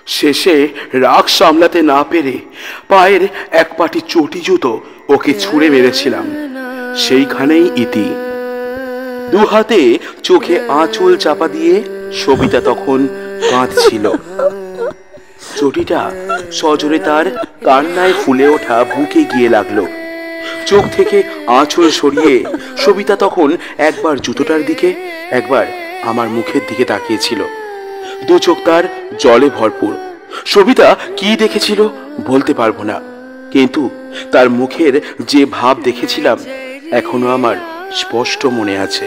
শেষে রাগ সামলাতে না পেরে পায়ের এক পাটি চটি জুতো ওকে ছুঁড়ে মেরেছিলাম। সেইখানেই ইতি। দু হাতে চোখে আঁচল চাপা দিয়ে সবিতা তখন কাঁদছিল। চটিটা সজোরে তার কান্নায় ফুলে ওঠা বুকে গিয়ে লাগলো। চোখ থেকে আঁচল সরিয়ে সবিতা তখন একবার জুতোটার দিকে, একবার আমার মুখের দিকে তাকিয়েছিল। দু চোখ তার জলে ভরপুর। সবিতা কি দেখেছিল বলতে পারবো না, কিন্তু তার মুখের যে ভাব দেখেছিলাম এখনো আমার স্পষ্ট মনে আছে।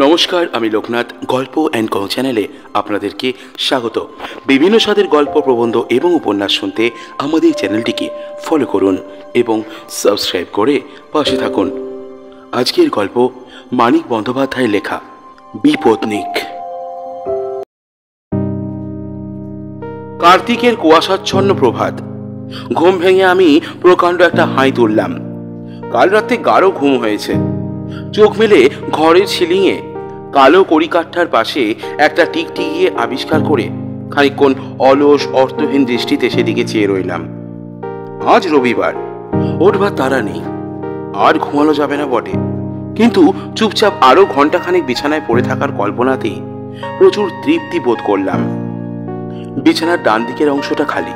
নমস্কার, আমি লোকনাথ। গল্প অ্যান্ড ক চ্যানেলে আপনাদেরকে স্বাগত। বিভিন্ন স্বাদের গল্প, প্রবন্ধ এবং উপন্যাস শুনতে আমাদের চ্যানেলটিকে ফলো করুন এবং সাবস্ক্রাইব করে পাশে থাকুন। আজকের গল্প মানিক বন্দ্যোপাধ্যায়ের লেখা বিপত্নিক। কার্তিকের কুয়াশাচ্ছন্ন প্রভাত। ঘুম ভেঙে আমি প্রকাণ্ড একটা হাই তুললাম। কাল রাতে গাঢ় ঘুম হয়েছে। চোখ মেলে ঘরের সিলিংয়ে কালো কড়িকাঠার পাশে একটা টিকটিকিয়ে আবিষ্কার করে খানিকক্ষণ অলস অর্থহীন দৃষ্টিতে সেদিকে চেয়ে রইলাম। আজ রবিবার, ওঠবার তাড়া নেই। আর ঘুমানো যাবে না বটে, কিন্তু চুপচাপ আরো ঘন্টাখানেক বিছানায় পড়ে থাকার কল্পনাতেই প্রচুর তৃপ্তি বোধ করলাম। বিছানার ডান দিকের অংশটা খালি।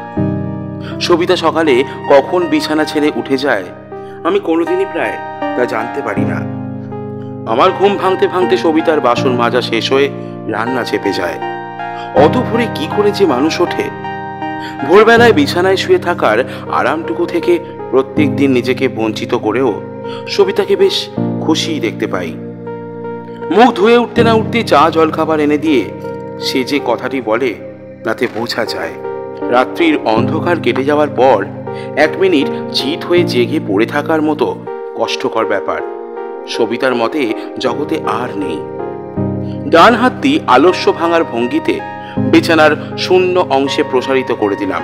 সবিতা সকালে কখন বিছানা ছেড়ে উঠে যায় আমি কোনোদিনই প্রায় তা জানতে পারি না। আমার ঘুম ভাঙতে ভাঙতে সবিতার বাসন মাজা শেষ হয়ে রান্না চেপে যায়। অত ভোরে কি করে যে মানুষ ওঠে? ভোরবেলায় বিছানায় শুয়ে থাকার আরামটুকু থেকে প্রত্যেক দিন নিজেকে বঞ্চিত করেও সবিতাকে বেশ খুশি দেখতে পাই। মুখ ধুয়ে উঠতে না উঠতে চা জলখাবার এনে দিয়ে সে যে কথাটি বলে তাতে বোঝা যায় রাত্রির অন্ধকার কেটে যাওয়ার পর 1 মিনিট চিত হয়ে জেগে পড়ে থাকার মতো কষ্টকর ব্যাপার সবিতার মতে জগতে আর নেই। ডান হাতটি আলস্য ভাঙার ভঙ্গিতে বিছানার শূন্য অংশে প্রসারিত করে দিলাম।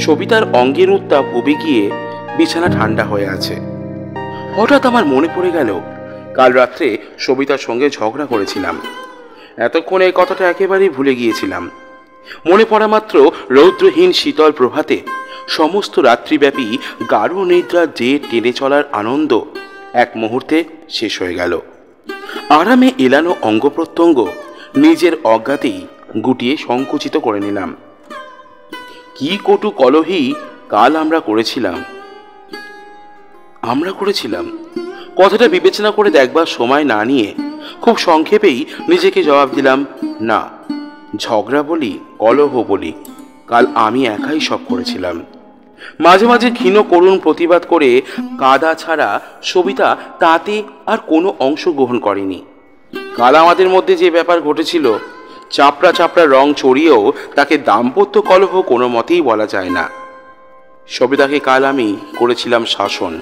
সবিতার অঙ্গের উত্তাপ উবে গিয়ে বিছানা ঠান্ডা হয়ে আছে। হঠাৎ আমার মনে পড়ে গেল কাল রাত্রে সবিতার সঙ্গে ঝগড়া করেছিলাম। এতক্ষণে এই কথাটা একেবারেই ভুলে গিয়েছিলাম। মনে পড়া মাত্র রৌদ্রহীন শীতল প্রভাতে সমস্ত রাত্রিব্যাপী গাঢ় নিদ্রার যে টেনে চলার আনন্দ এক মুহূর্তে শেষ হয়ে গেল। আরামে এলানো অঙ্গ প্রত্যঙ্গ নিজের অজ্ঞাতেই গুটিয়ে সংকুচিত করে নিলাম। কি কটু কলহি কাল আমরা করেছিলাম। কথাটা বিবেচনা করে দেখবার সময় না নিয়ে খুব সংক্ষেপেই নিজেকে জবাব দিলাম, না, ঝগড়া বলি, কলহ বলি, কাল আমি একাই সব করেছিলাম। মাঝে মাঝে ক্ষীণ করুণ প্রতিবাদ করে কাদা ছাড়া সবিতা তাতে আর কোনো অংশগ্রহণ করেনি। কাল আমাদের মধ্যে যে ব্যাপার ঘটেছিল, চাপড়া চাপড়া রং চড়িয়েও তাকে দাম্পত্য কলহ কোনো মতেই বলা যায় না। সবিতাকে কাল আমি করেছিলাম শাসন।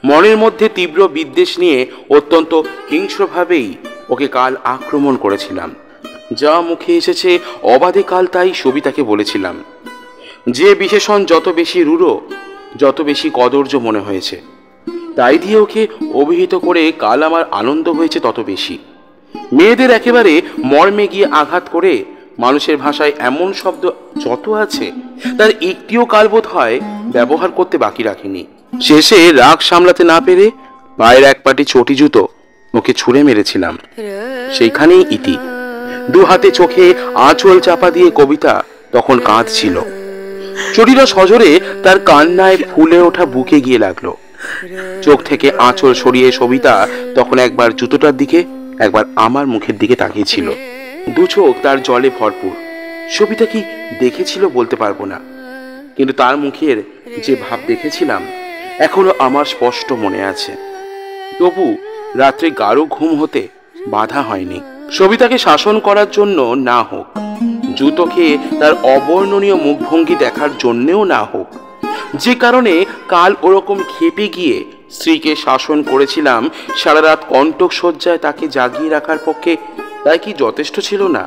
মনের মধ্যে তীব্র বিদ্বেষ নিয়ে অত্যন্ত হিংস্রভাবেই ওকে কাল আক্রমণ করেছিলাম। যা মুখে এসেছে অবাধে কাল তাই সবিতাকে বলেছিলাম। যে বিশেষণ যত বেশি রূঢ়, যত বেশি কদর্য মনে হয়েছে, তাই দিয়ে ওকে অভিহিত করে কাল আমার আনন্দ হয়েছে তত বেশি। মেয়েদের একেবারে মর্মে গিয়ে আঘাত করে মানুষের ভাষায় এমন শব্দ যত আছে তার একটিও কাল বোধ হয় ব্যবহার করতে বাকি রাখিনি। শেষে রাগ সামলাতে না পেরে পায়ের এক পাটি চটি জুতো ওকে ছুঁড়ে মেরেছিলাম। সেইখানেই ইতি। দু হাতে চোখে আঁচল চাপা দিয়ে কবিতা তখন কাঁদছিল। চটিটা সজোরে তার কান্নায় ফুলে ওঠা বুকে গিয়ে লাগলো। চোখ থেকে আঁচল সরিয়ে সবিতা তখন একবার জুতোটার দিকে, একবার আমার মুখের দিকে তাকিয়েছিল। দু চোখ তার জলে ভরপুর। সবিতা কি দেখেছিল বলতে পারবো না, কিন্তু তার মুখের যে ভাব দেখেছিলাম এখনো আমার স্পষ্ট মনে আছে। তবু রাত্রে গাঢ় ঘুম হতে বাধা হয়নি। সবিতাকে শাসন করার জন্য না হোক, জুতো খেয়ে তার অবর্ণনীয় মুখভঙ্গি দেখার জন্যেও না হোক, যে কারণে কাল ওরকম খেপে গিয়ে স্ত্রীকে শাসন করেছিলাম সারা রাত কণ্টক শয্যায় তাকে জাগিয়ে রাখার পক্ষে, তাই কি যথেষ্ট ছিল না?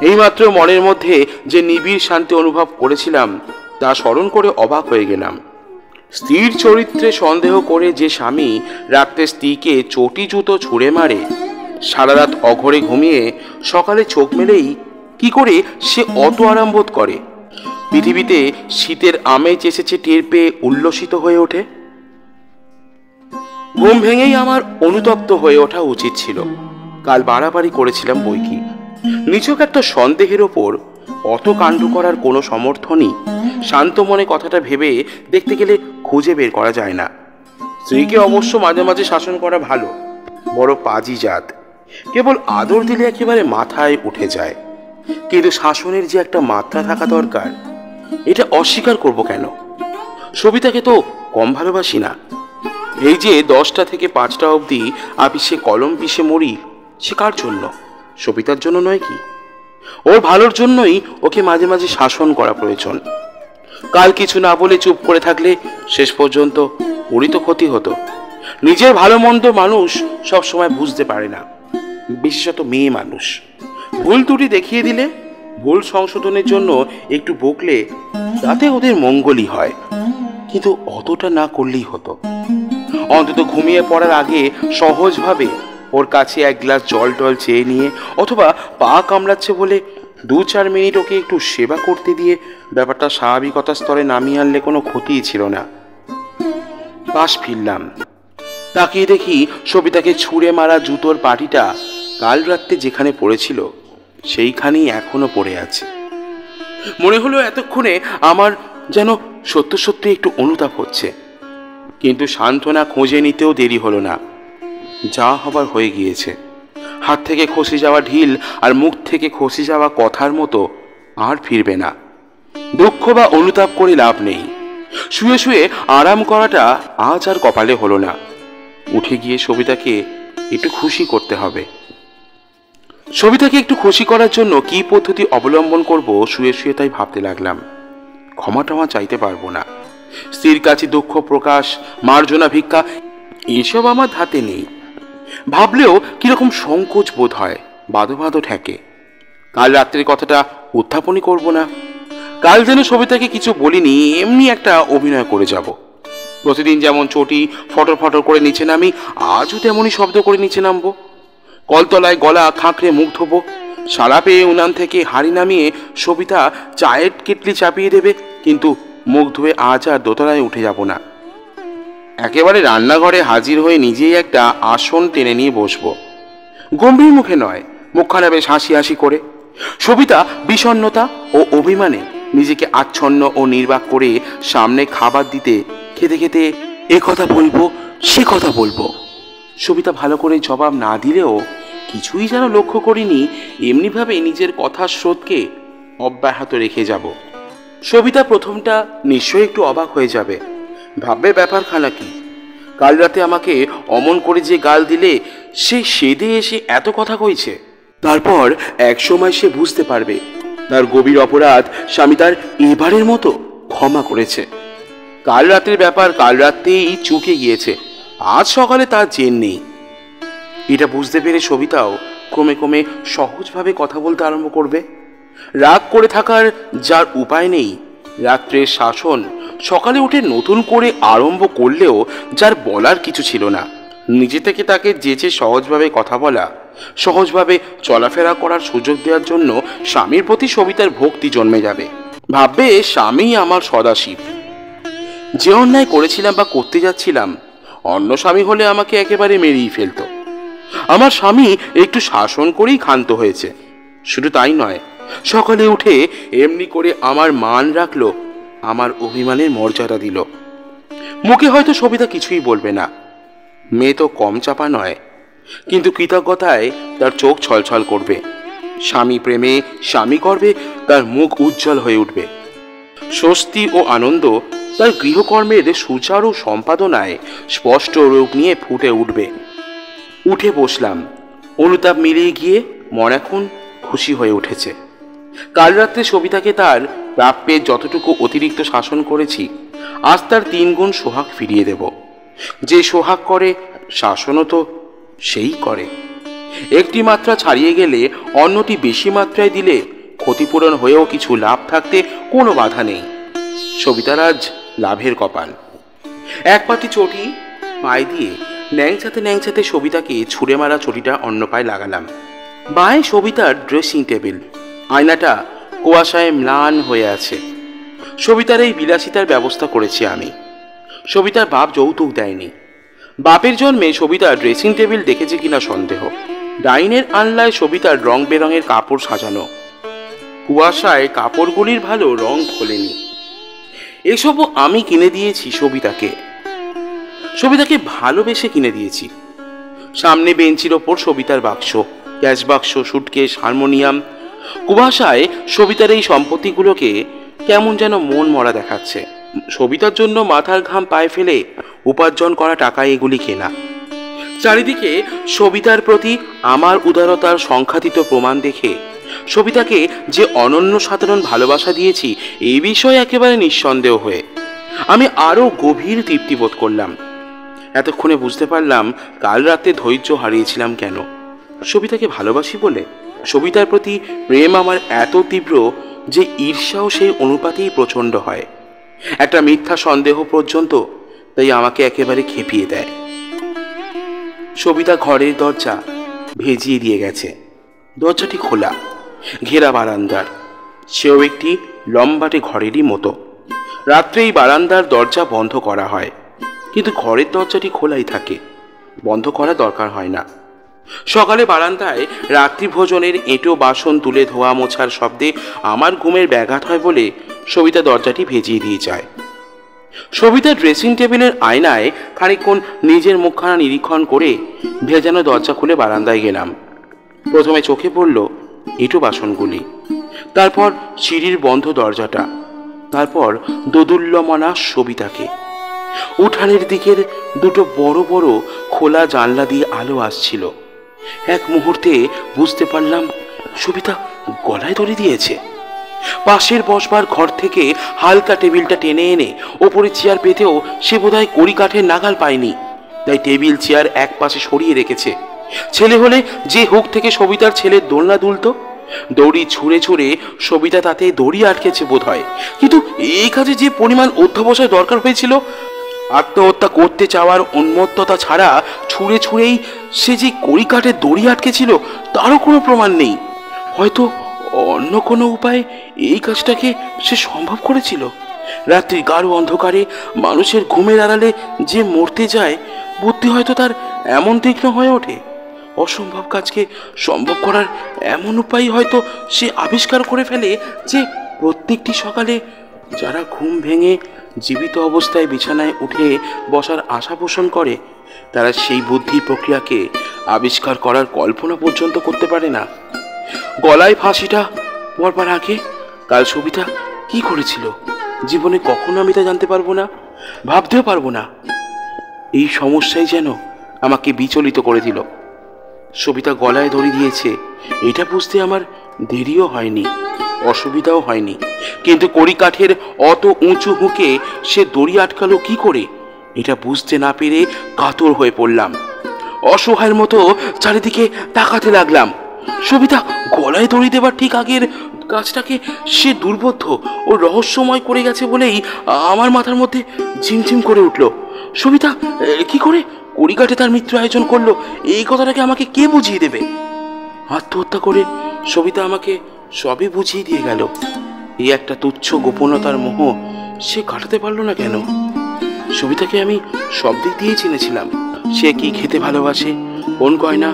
এইমাত্র মনের মধ্যে যে নিবিড় শান্তি অনুভব করেছিলাম তা স্মরণ করে অবাক হয়ে গেলাম। স্ত্রীর চরিত্রে সন্দেহ করে যে স্বামী রাত্রে স্ত্রীকে চটি জুতো ছুঁড়ে মারে, সারা রাত অঘরে ঘুমিয়ে সকালে চোখ মেলেই কি করে সে অত আরাম বোধ করে? পৃথিবীতে শীতের আমেজ এসেছে টের পেয়ে উল্লসিত হয়ে ওঠে। ঘুম ভেঙেই আমার অনুতপ্ত হয়ে ওঠা উচিত ছিল। কাল বাড়াবাড়ি করেছিলাম বই কি, নিছক একটা সন্দেহের ওপর অত কাণ্ড করার কোনো সমর্থনই শান্ত মনে কথাটা ভেবে দেখতে গেলে খুঁজে বের করা যায় না। স্ত্রীকে অবশ্য মাঝে মাঝে শাসন করা ভালো, বড় পাজি জাত, কেবল আদর দিলে একেবারে মাথায় উঠে যায়। কিন্তু শাসনের যে একটা মাত্রা থাকা দরকার, এটা অস্বীকার করব কেন? সবিতাকে তো কম ভালোবাসি না। এই যে 10টা থেকে 5টা অবধি আপিসে কলম পিষে মরি, সে কার জন্য? সবিতার জন্য নয় কি? ওর ভালোর জন্যই ওকে মাঝে মাঝে শাসন করা প্রয়োজন। কাল কিছু না বলে চুপ করে থাকলে শেষ পর্যন্ত ওরই তো ক্ষতি হতো। নিজের ভালো মন্দ মানুষ সব সময় বুঝতে পারে না, বিশেষত মেয়ে মানুষ। ভুল ত্রুটি দেখিয়ে দিলে, ভুল সংশোধনের জন্য একটু বকলে তাতে ওদের মঙ্গলই হয়। কিন্তু অতটা না করলেই হতো। অন্তত ঘুমিয়ে পড়ার আগে সহজভাবে ওর কাছে এক গ্লাস জল টল চেয়ে নিয়ে, অথবা পা কামড়াচ্ছে বলে 2-4 মিনিট ওকে একটু সেবা করতে দিয়ে ব্যাপারটা স্বাভাবিকতার স্তরে নামিয়ে আনলে কোনো ক্ষতিই ছিল না। পাশ ফিরলাম, তাকিয়ে দেখি সবিতাকে ছুঁড়ে মারা জুতোর পাটিটা কাল রাত্রে যেখানে পড়েছিল সেইখানেই এখনো পড়ে আছে। মনে হলো এতক্ষণে আমার যেন সত্য সত্যি একটু অনুতাপ হচ্ছে, কিন্তু সান্ত্বনা খুঁজে নিতেও দেরি হলো না। যা হবার হয়ে গিয়েছে। হাত থেকে খসে যাওয়া ঢিল আর মুখ থেকে খসে যাওয়া কথার মতো আর ফিরবে না। দুঃখ বা অনুতাপ করে লাভ নেই। শুয়ে শুয়ে আরাম করাটা আজ আর কপালে হলো না। উঠে গিয়ে সবিতাকে একটু খুশি করতে হবে। সবিতাকে একটু খুশি করার জন্য কি পদ্ধতি অবলম্বন করব শুয়ে শুয়ে তাই ভাবতে লাগলাম। ক্ষমা টমা চাইতে পারবো না। স্ত্রীর কাছে দুঃখ প্রকাশ, মার্জনা ভিক্ষা এসব আমার হাতে নেই। ভাবলেও কিরকম সংকোচ বোধ হয়, বাঁধো বাঁধো ঠেকে। কাল রাত্রের কথাটা উত্থাপনই করব না। কাল যেন সবিতাকে কিছু বলিনি, এমনি একটা অভিনয় করে যাব। প্রতিদিন যেমন চটি ফটর ফটর করে নিচে নামি, আজও তেমনই শব্দ করে নিচে নামবো। কলতলায় গলা খাঁকড়ে মুখ ধোবো। সারা পেয়ে উনান থেকে হাঁড়ি নামিয়ে সবিতা চায়ের কেটলি চাপিয়ে দেবে, কিন্তু মুখ ধুয়ে আজ আর দোতলায় উঠে যাব না। একেবারে রান্নাঘরে হাজির হয়ে নিজেই একটা আসন টেনে নিয়ে বসবো। গম্ভীর মুখে নয়, মুখখানা বেশ হাসি হাসি করে। সবিতা বিষণ্ণতা ও অভিমানে নিজেকে আচ্ছন্ন ও নির্বাক করে সামনে খাবার দিতে খেতে খেতে এ কথা বলবো সে কথা বলবো। সবিতা ভালো করে জবাব না দিলেও কিছুই যেন লক্ষ্য করিনি, এমনিভাবে নিজের কথার স্রোতকে অব্যাহত রেখে যাব। সবিতা প্রথমটা নিশ্চয়ই একটু অবাক হয়ে যাবে, ভাববে ব্যাপারখানা কি। কাল রাতে আমাকে অমন করে যে গাল দিলে সে সেদে এসে এত কথা কইছে। তারপর এক সময় সে বুঝতে পারবে তার গভীর অপরাধ স্বামী তার এবারের মতো ক্ষমা করেছে। কাল রাতের ব্যাপার কাল রাতেই চুকে গিয়েছে, আজ সকালে তার জেন নেই। এটা বুঝতে পেরে সবিতাও ক্রমে ক্রমে সহজভাবে কথা বলতে আরম্ভ করবে। রাগ করে থাকার যার উপায় নেই, রাত্রের শাসন সকালে উঠে নতুন করে আরম্ভ করলেও যার বলার কিছু ছিল না, নিজে থেকে তাকে যেচে সহজভাবে কথা বলা, সহজভাবে চলাফেরা করার সুযোগ দেওয়ার জন্য স্বামীর প্রতি সবিতার ভক্তি জন্মে যাবে। ভাববে স্বামী আমার সদাশিব। যে অন্যায় করেছিলাম বা করতে যাচ্ছিলাম, অন্য স্বামী হলে আমাকে একেবারে মেরেই ফেলত। আমার স্বামী একটু শাসন করেই ক্ষান্ত হয়েছে। শুধু তাই নয়, সকালে উঠে এমনি করে আমার মান রাখলো, আমার অভিমানের মর্যাদা দিল। মুখে হয়তো সবিতা কিছুই বলবে না, মেয়ে তো কম চাপা নয়, কিন্তু কৃতজ্ঞতায় তার চোখ ছলছল করবে। স্বামী প্রেমে স্বামী গর্বে তার মুখ উজ্জ্বল হয়ে উঠবে। স্বস্তি ও আনন্দ তার গৃহকর্মের সুচারু সম্পাদনায় স্পষ্ট রূপ নিয়ে ফুটে উঠবে। উঠে বসলাম। অনুতাপ মিলিয়ে গিয়ে মন এখন খুশি হয়ে উঠেছে। কাল রাত্রে সবিতাকে তার প্রাপ্যের যতটুকু অতিরিক্ত শাসন করেছি, আজ তার 3 গুণ সোহাগ ফিরিয়ে দেব। যে সোহাগ করে, শাসনও তো সেই করে। একটি মাত্রা ছাড়িয়ে গেলে অন্যটি বেশি মাত্রায় দিলে ক্ষতিপূরণ হয়েও কিছু লাভ থাকতে কোনো বাধা নেই। সবিতার আজ লাভের কপাল। এক পাটি চটি পায়ে দিয়ে ন্যাংচাতে ন্যাংচাতে সবিতাকে ছুঁড়ে মারা ছড়িটা অন্য পায়ে লাগালাম। বাঁয়ে সবিতার ড্রেসিং টেবিল, আয়নাটা কুয়াশায় ম্লান হয়ে আছে। সবিতার এই বিলাসিতার ব্যবস্থা করেছি আমি। সবিতার বাপ যৌতুক দেয়নি। বাপের জন্মে সবিতার ড্রেসিং টেবিল দেখেছে কিনা সন্দেহ। ডাইনের আনলায় সবিতার রং বেরঙের কাপড় সাজানো, কুয়াশায় কাপড়গুলির ভালো রং খোলেনি। এসবও আমি কিনে দিয়েছি সবিতাকে। সবিতাকে ভালোবেসে কিনে দিয়েছি। সামনে বেঞ্চির ওপর সবিতার বাক্স, ক্যাশ বাক্স, সুটকেস, হারমোনিয়াম। কুয়াশায় সবিতার এই সম্পত্তিগুলোকে কেমন যেন মন মরা দেখাচ্ছে। সবিতার জন্য মাথার ঘাম পায়ে ফেলে উপার্জন করা টাকায় এগুলি কেনা। চারিদিকে সবিতার প্রতি আমার উদারতার সংখ্যাতীত প্রমাণ দেখে সবিতাকে যে অনন্য সাধারণ ভালোবাসা দিয়েছি এই বিষয়ে একেবারে নিঃসন্দেহ হয়ে আমি আরও গভীর তৃপ্তি বোধ করলাম। এতক্ষণে বুঝতে পারলাম কাল রাতে ধৈর্য হারিয়েছিলাম কেন। সবিতাকে ভালোবাসি বলে। সবিতার প্রতি প্রেম আমার এত তীব্র যে ঈর্ষাও সেই অনুপাতেই প্রচণ্ড হয়। একটা মিথ্যা সন্দেহ পর্যন্ত তাই আমাকে একেবারে খেপিয়ে দেয়। সবিতা ঘরের দরজা ভেজিয়ে দিয়ে গেছে। দরজাটি খোলা, ঘেরা বারান্দার। সেও একটি লম্বাটে ঘরেরই মতো। রাত্রে এই বারান্দার দরজা বন্ধ করা হয়, কিন্তু ঘরের দরজাটি খোলাই থাকে, বন্ধ করা দরকার হয় না। সকালে বারান্দায় রাত্রি ভোজনের এঁটো বাসন তুলে ধোয়া মোছার শব্দে আমার ঘুমের ব্যাঘাত হয় বলে সবিতা দরজাটি ভেজিয়ে দিয়ে যায়। সবিতা ড্রেসিং টেবিলের আয়নায় খানিকক্ষণ নিজের মুখখানা নিরীক্ষণ করে ভেজানো দরজা খুলে বারান্দায় গেলাম। প্রথমে চোখে পড়ল এঁটো বাসনগুলি, তারপর সিঁড়ির বন্ধ দরজাটা, তারপর দোদুল্যমনা সবিতাকে। উঠানের দিকের দুটো বড় বড় খোলা জানলা দিয়ে আলো আসছিল। এক মুহূর্তে বুঝতে পারলাম সবিতা গলায় দড়ি দিয়েছে। পাশের বসবার ঘর থেকে হালকা টেবিলটা টেনে এনে ওপরে চেয়ার পেতেও সে বোধহয় কড়ি কাঠের নাগাল পায়নি, তাই টেবিল চেয়ার এক পাশে সরিয়ে রেখেছে। ছেলে হলে যে হুক থেকে সবিতার ছেলের দোলনা দুলতো, দড়ি ছুঁড়ে ছুঁড়ে সবিতা তাতে দড়ি আটকেছে বোধ হয়। কিন্তু এই কাজে যে পরিমাণ অধ্যবসায় দরকার হয়েছিল, আত্মহত্যা করতে চাওয়ার উন্মত্ততা ছাড়া ছুঁড়ে ছুঁড়েই সে যে কড়ি কাঠের দড়ি আটকেছিল তারও কোনো প্রমাণ নেই। হয়তো অন্য কোনো উপায়ে এই কাজটাকে সে সম্ভব করেছিল। রাত্রি গাঢ় অন্ধকারে মানুষের ঘুমের আড়ালে যে মরতে যায়, বুদ্ধি হয়তো তার এমন তীক্ষ্ণ হয়ে ওঠে। অসম্ভব কাজকে সম্ভব করার এমন উপায় হয়তো সে আবিষ্কার করে ফেলে যে প্রত্যেকটি সকালে যারা ঘুম ভেঙে জীবিত অবস্থায় বিছানায় উঠে বসার আশা পোষণ করে, তারা সেই বুদ্ধির প্রক্রিয়াকে আবিষ্কার করার কল্পনা পর্যন্ত করতে পারে না। গলায় ফাঁসিটা পড়বার আগে কাল সবিতা কি করেছিল জীবনে কখনো আমি তা জানতে পারবো না, ভাবতেও পারবো না। এই সমস্যাই যেন আমাকে বিচলিত করে দিল। সবিতা গলায় দড়ি দিয়েছে এটা বুঝতে আমার দেরিও হয়নি, অসুবিধাও হয়নি। কিন্তু কড়ি কাঠের অত উঁচু হুঁকে সে দড়ি আটকালো কি করে, এটা বুঝতে না পেরে কাতর হয়ে পড়লাম। অসহায়ের মতো চারিদিকে তাকাতে লাগলাম। সবিতা গলায় দড়ি দেবার ঠিক আগের কাজটাকে সে দুর্বোধ্য ও রহস্যময় করে গেছে বলেই আমার মাথার মধ্যে ঝিমঝিম করে উঠল। সবিতা কি করে কড়িকাঠে তার মৃত্যু আয়োজন করলো, এই কথাটাকে আমাকে কে বুঝিয়ে দেবে? আত্মহত্যা করে সবিতা আমাকে সবই বুঝিয়ে দিয়ে গেল। এই একটা তুচ্ছ গোপনতার মোহ সে কাটাতে পারলো না কেন? সবিতাকে আমি সব দিক দিয়েই চিনেছিলাম। সে কি খেতে ভালোবাসে, কোন গয়না,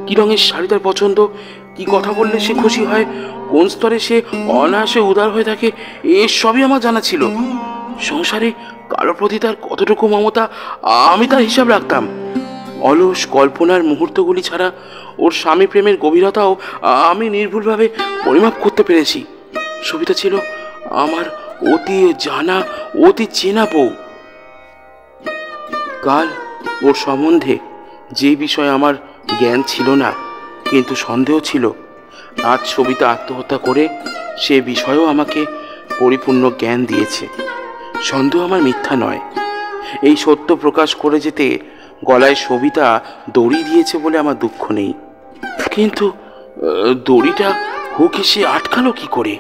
কি রঙের শাড়ি তার পছন্দ, কি কথা বললে সে খুশি হয়, কোন স্তরে সে অনায়াসে উদার হয়ে থাকে, এসবই আমার জানা ছিল। সংসারে কারোর প্রতি তার কতটুকু মমতা আমি তার হিসাব রাখতাম। অলস কল্পনার মুহূর্তগুলি ছাড়া ওর স্বামী প্রেমের গভীরতাও আমি নির্ভুলভাবে পরিমাপ করতে পেরেছি। সবিতা ছিল আমার অতি জানা, অতি চেনা বউ। কাল ওর সম্বন্ধে যে বিষয়ে আমার জ্ঞান ছিল না, কিন্তু সন্দেহ ছিল, আজ সবিতা আত্মহত্যা করে সে বিষয়েও আমাকে পরিপূর্ণ জ্ঞান দিয়েছে। সন্দেহ আমার মিথ্যা নয়। এই সত্য প্রকাশ করে যেতে গলায় সবিতা দড়ি দিয়েছে বলে আমার দুঃখ নেই, কিন্তু দড়িটা হুকে সে আটকালো কি করে?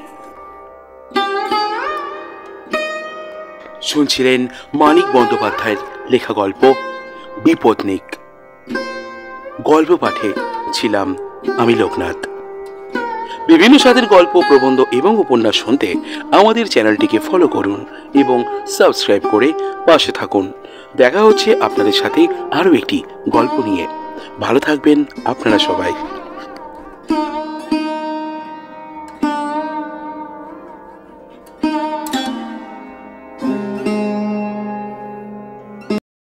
শুনছিলেন মানিক বন্দ্যোপাধ্যায়ের লেখা গল্প বিপদনিক। গল্প পাঠে ছিলাম আমি লোকনাথ। বিভিন্ন স্বাদের গল্প, প্রবন্ধ এবং উপন্যাস শুনতে আমাদের চ্যানেলটিকে ফলো করুন এবং সাবস্ক্রাইব করে পাশে থাকুন। দেখা হচ্ছে আপনাদের সাথে আরও একটি গল্প নিয়ে। ভালো থাকবেন আপনারা সবাই।